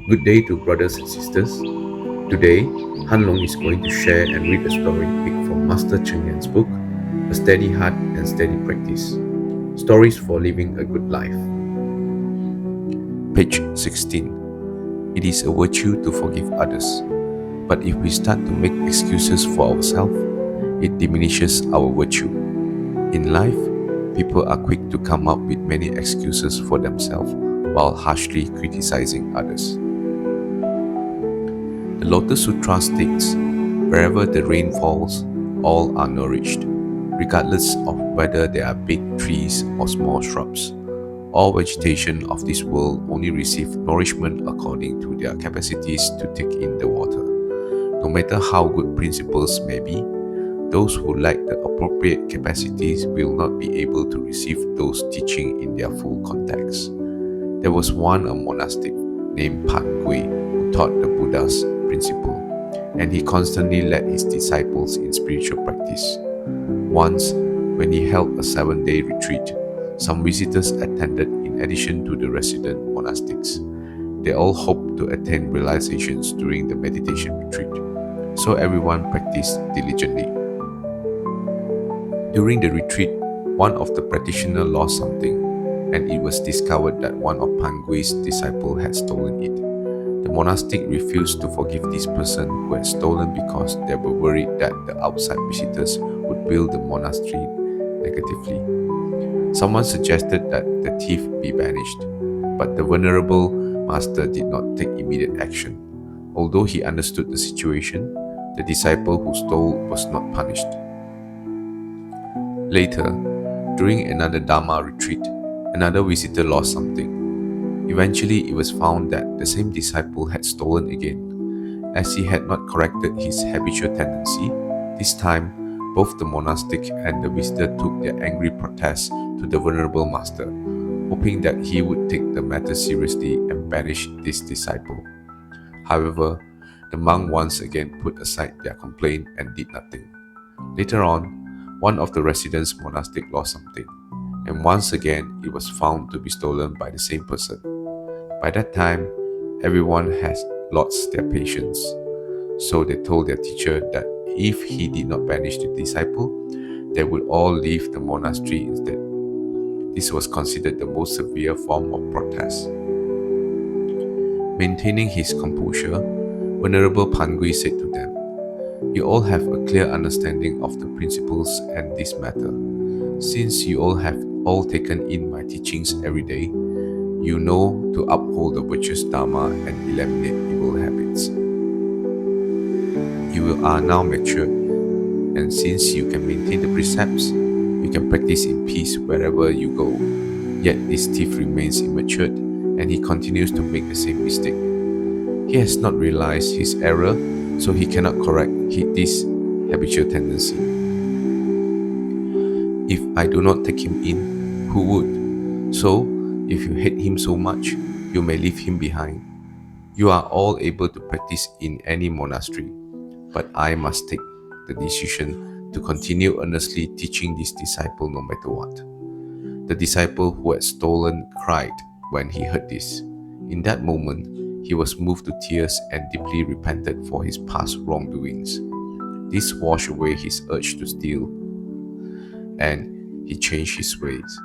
Good day to brothers and sisters. Today, Han Long is going to share and read a story picked from Master Cheng Yan's book, A Steady Heart and Steady Practice Stories for Living a Good Life. Page 16. It is a virtue to forgive others, but if we start to make excuses for ourselves, it diminishes our virtue. In life, people are quick to come up with many excuses for themselves while harshly criticizing others. The Lotus Sutra states, wherever the rain falls, all are nourished, regardless of whether they are big trees or small shrubs. All vegetation of this world only receive nourishment according to their capacities to take in the water. No matter how good principles may be, those who lack the appropriate capacities will not be able to receive those teaching in their full context. There was once a monastic named Pan Gui who taught the Buddha's principle, and he constantly led his disciples in spiritual practice. Once, when he held a 7-day retreat, some visitors attended in addition to the resident monastics. They all hoped to attain realizations during the meditation retreat, so everyone practiced diligently. During the retreat, one of the practitioners lost something, and it was discovered that one of Pangui's disciples had stolen it. The monastic refused to forgive this person who had stolen because they were worried that the outside visitors would view the monastery negatively. Someone suggested that the thief be banished, but the venerable master did not take immediate action. Although he understood the situation, the disciple who stole was not punished. Later, during another Dharma retreat, another visitor lost something. Eventually, it was found that the same disciple had stolen again. As he had not corrected his habitual tendency, this time, both the monastic and the visitor took their angry protest to the venerable master, hoping that he would take the matter seriously and banish this disciple. However, the monk once again put aside their complaint and did nothing. Later on, one of the residents' monastic lost something, and once again it was found to be stolen by the same person. By that time, everyone has lost their patience, so they told their teacher that if he did not banish the disciple, they would all leave the monastery instead. This was considered the most severe form of protest. Maintaining his composure, Venerable Pangui said to them, "You all have a clear understanding of the principles and this matter. Since you all have taken in my teachings every day, you know to uphold the virtuous Dharma and eliminate evil habits. You are now mature, and since you can maintain the precepts, you can practice in peace wherever you go. Yet this thief remains immature, and he continues to make the same mistake. He has not realized his error, so he cannot correct this habitual tendency. If I do not take him in, who would? So, if you hate him so much, you may leave him behind. You are all able to practice in any monastery, but I must take the decision to continue earnestly teaching this disciple no matter what." The disciple who had stolen cried when he heard this. In that moment, he was moved to tears and deeply repented for his past wrongdoings. This washed away his urge to steal, and he changed his ways.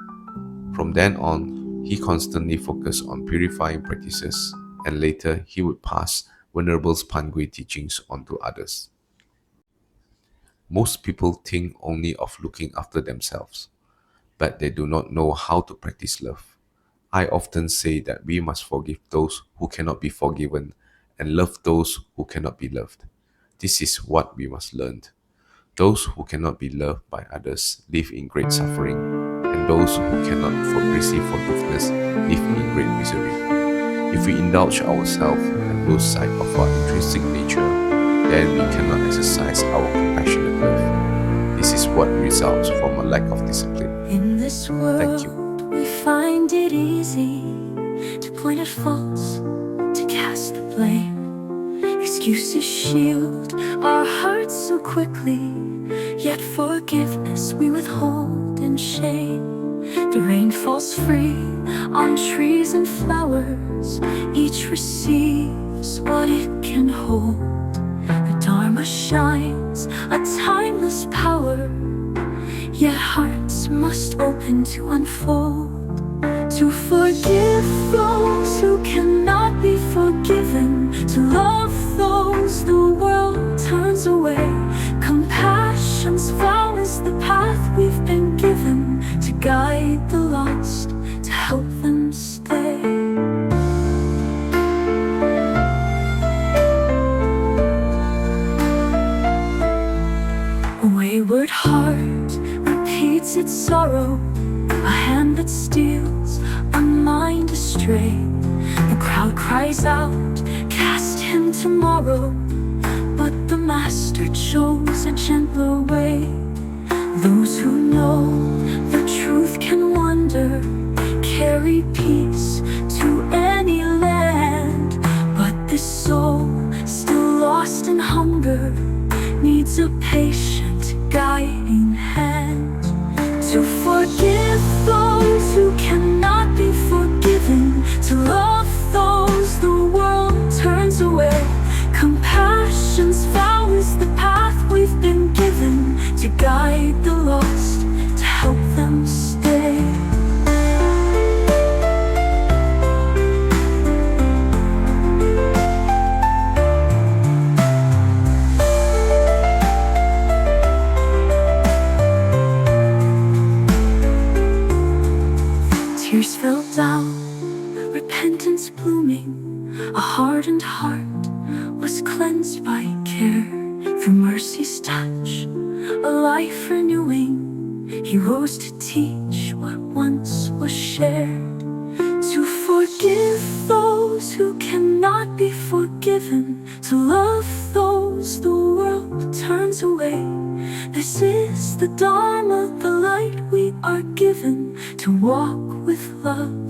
From then on, he constantly focused on purifying practices, and later he would pass Venerable Pangui teachings on to others. Most people think only of looking after themselves, but they do not know how to practice love. I often say that we must forgive those who cannot be forgiven and love those who cannot be loved. This is what we must learn. Those who cannot be loved by others live in great suffering, and those who cannot receive forgiveness live in great misery. If we indulge ourselves and lose sight of our intrinsic nature, then we cannot exercise our compassionate love. This is what results from a lack of discipline. In this Thank you. world, we find it easy to point at faults, to cast the blame. Excuses shield our hearts so quickly, yet forgiveness we withhold in shame. The rain falls free on trees and flowers. Each receives what it can hold. The Dharma shines, a timeless power, yet hearts must open to unfold. To forgive those who cannot be forgiven, to love those the world turns away. Compassion's vow is the path we've been given, to guide the lost, to help them stay. A wayward heart repeats its sorrow, a hand that steals, a mind astray. The crowd cries out, cast him tomorrow, but the Master chose a gentler way. Those who know the truth can wander, carry peace to any land. But this soul, still lost in hunger, needs a patient guiding hand. To forgive those who cannot be forgiven, to love those the world turns away. Compassion's vow is the path we've been given, to guide the lost, to help them stay. Tears fell down, repentance blooming. A hardened heart was cleansed by care. Through mercy's touch, a life renewing, he rose to teach what once was shared. To forgive those who cannot be forgiven, to love those the world turns away. This is the Dharma, the light we are given, to walk with love